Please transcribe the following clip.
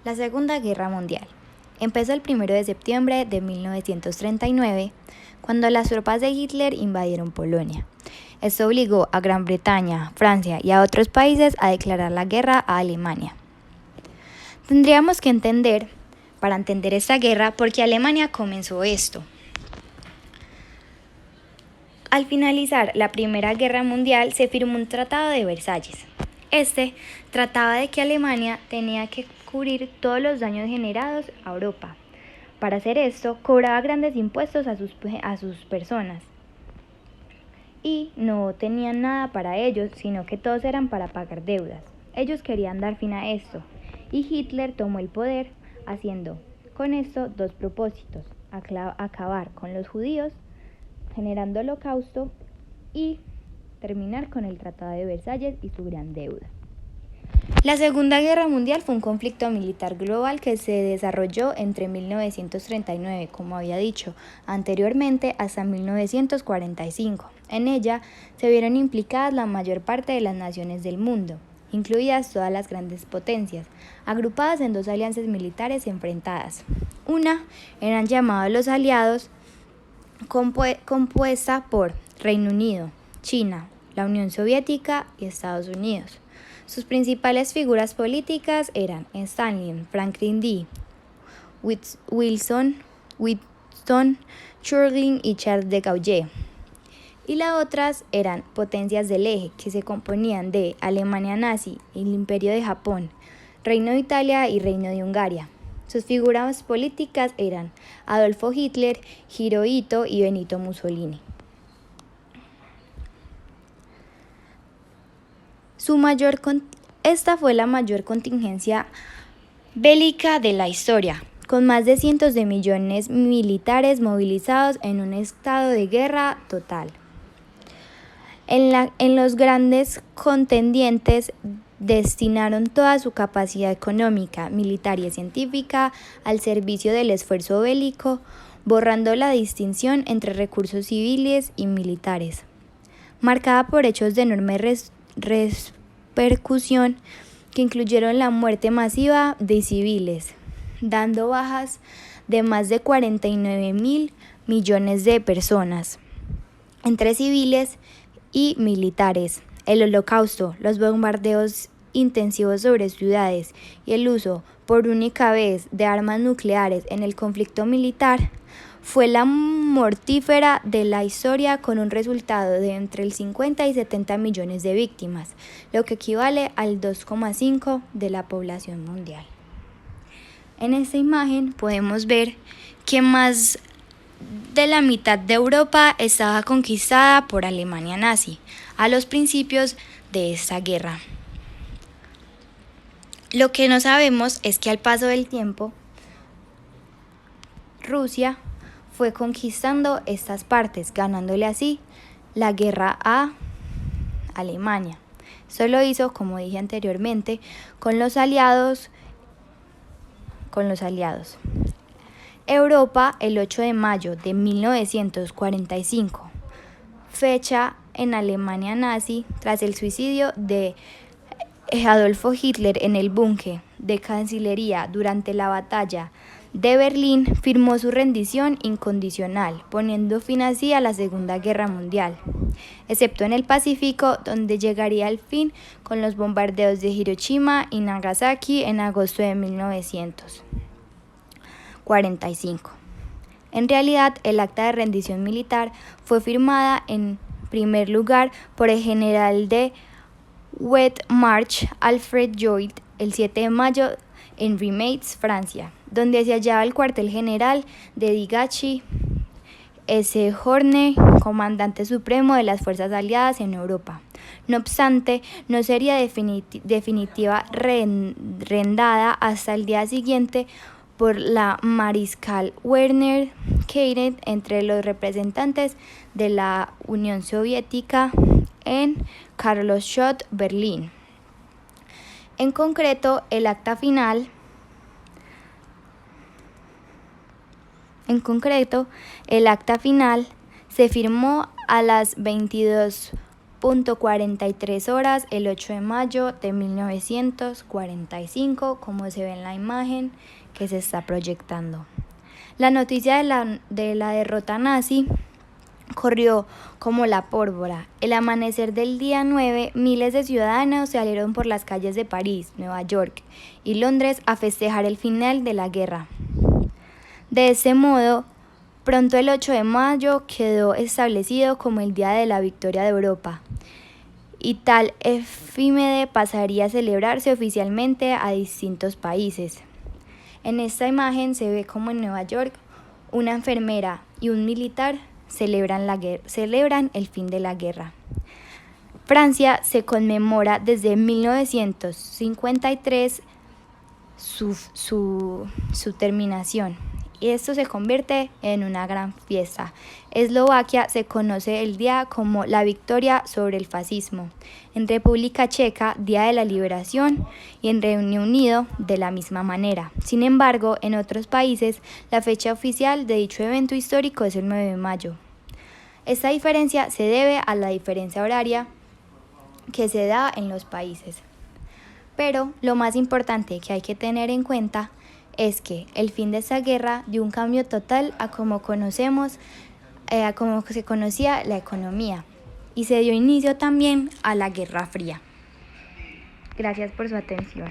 La Segunda Guerra Mundial empezó el 1 de septiembre de 1939, cuando las tropas de Hitler invadieron Polonia. Esto obligó a Gran Bretaña, Francia y a otros países a declarar la guerra a Alemania. Tendríamos que entender, para entender esta guerra, por qué Alemania comenzó esto. Al finalizar la Primera Guerra Mundial se firmó un Tratado de Versalles. Este trataba de que Alemania tenía que cubrir todos los daños generados a Europa. Para hacer esto, cobraba grandes impuestos a sus personas y no tenían nada para ellos, sino que todos eran para pagar deudas. Ellos querían dar fin a esto y Hitler tomó el poder haciendo con esto dos propósitos: acabar con los judíos, generando holocausto, y terminar con el Tratado de Versalles y su gran deuda. La Segunda Guerra Mundial fue un conflicto militar global que se desarrolló entre 1939, como había dicho anteriormente, hasta 1945. En ella se vieron implicadas la mayor parte de las naciones del mundo, incluidas todas las grandes potencias, agrupadas en dos alianzas militares enfrentadas. Una eran llamados los aliados, compuesta por Reino Unido, China, la Unión Soviética y Estados Unidos. Sus principales figuras políticas eran Stalin, Franklin D. Winston Churchill y Charles de Gaulle. Y las otras eran potencias del eje, que se componían de Alemania nazi, el Imperio de Japón, Reino de Italia y Reino de Hungría. Sus figuras políticas eran Adolfo Hitler, Hirohito y Benito Mussolini. Esta fue la mayor contingencia bélica de la historia, con más de cientos de millones militares movilizados en un estado de guerra total. En los grandes contendientes destinaron toda su capacidad económica, militar y científica al servicio del esfuerzo bélico, borrando la distinción entre recursos civiles y militares, marcada por hechos de enorme repercusión que incluyeron la muerte masiva de civiles, dando bajas de más de 49.000 millones de personas, entre civiles y militares, el Holocausto, los bombardeos intensivos sobre ciudades y el uso por única vez de armas nucleares en el conflicto militar fue la mortífera de la historia, con un resultado de entre el 50 y 70 millones de víctimas, lo que equivale al 2,5% de la población mundial. En esta imagen podemos ver que más de la mitad de Europa estaba conquistada por Alemania nazi a los principios de esta guerra. Lo que no sabemos es que al paso del tiempo, Rusia fue conquistando estas partes, ganándole así la guerra a Alemania. Esto lo hizo, como dije anteriormente, con los aliados. Europa, el 8 de mayo de 1945, fecha en Alemania nazi tras el suicidio de Adolfo Hitler en el búnker de Cancillería durante la batalla de Berlín, firmó su rendición incondicional, poniendo fin así a la Segunda Guerra Mundial, excepto en el Pacífico, donde llegaría al fin con los bombardeos de Hiroshima y Nagasaki en agosto de 1945. En realidad, el acta de rendición militar fue firmada en primer lugar por el general de Wehrmacht Alfred Jodt el 7 de mayo en Reims, Francia, donde se hallaba el cuartel general de Digachi S. Horne, comandante supremo de las fuerzas aliadas en Europa. No obstante, no sería definitiva rendada hasta el día siguiente por la mariscal Werner Keitel entre los representantes de la Unión Soviética en Karlsruhe, Berlín. En concreto, el acta final se firmó a las 22 00:43 el 8 de mayo de 1945, como se ve en la imagen que se está proyectando. La noticia de la derrota nazi corrió como la pólvora. El amanecer del día 9, miles de ciudadanos salieron por las calles de París, Nueva York y Londres a festejar el final de la guerra. De ese modo, pronto el 8 de mayo quedó establecido como el Día de la Victoria de Europa, y tal efeméride pasaría a celebrarse oficialmente a distintos países. En esta imagen se ve como en Nueva York una enfermera y un militar celebran el fin de la guerra. Francia se conmemora desde 1953 su terminación, y esto se convierte en una gran fiesta. Eslovaquia se conoce el día como la victoria sobre el fascismo, en República Checa Día de la Liberación y en Reino Unido de la misma manera. Sin embargo, en otros países la fecha oficial de dicho evento histórico es el 9 de mayo. Esta diferencia se debe a la diferencia horaria que se da en los países. Pero lo más importante que hay que tener en cuenta es que el fin de esta guerra dio un cambio total a cómo a cómo se conocía la economía, y se dio inicio también a la Guerra Fría. Gracias por su atención.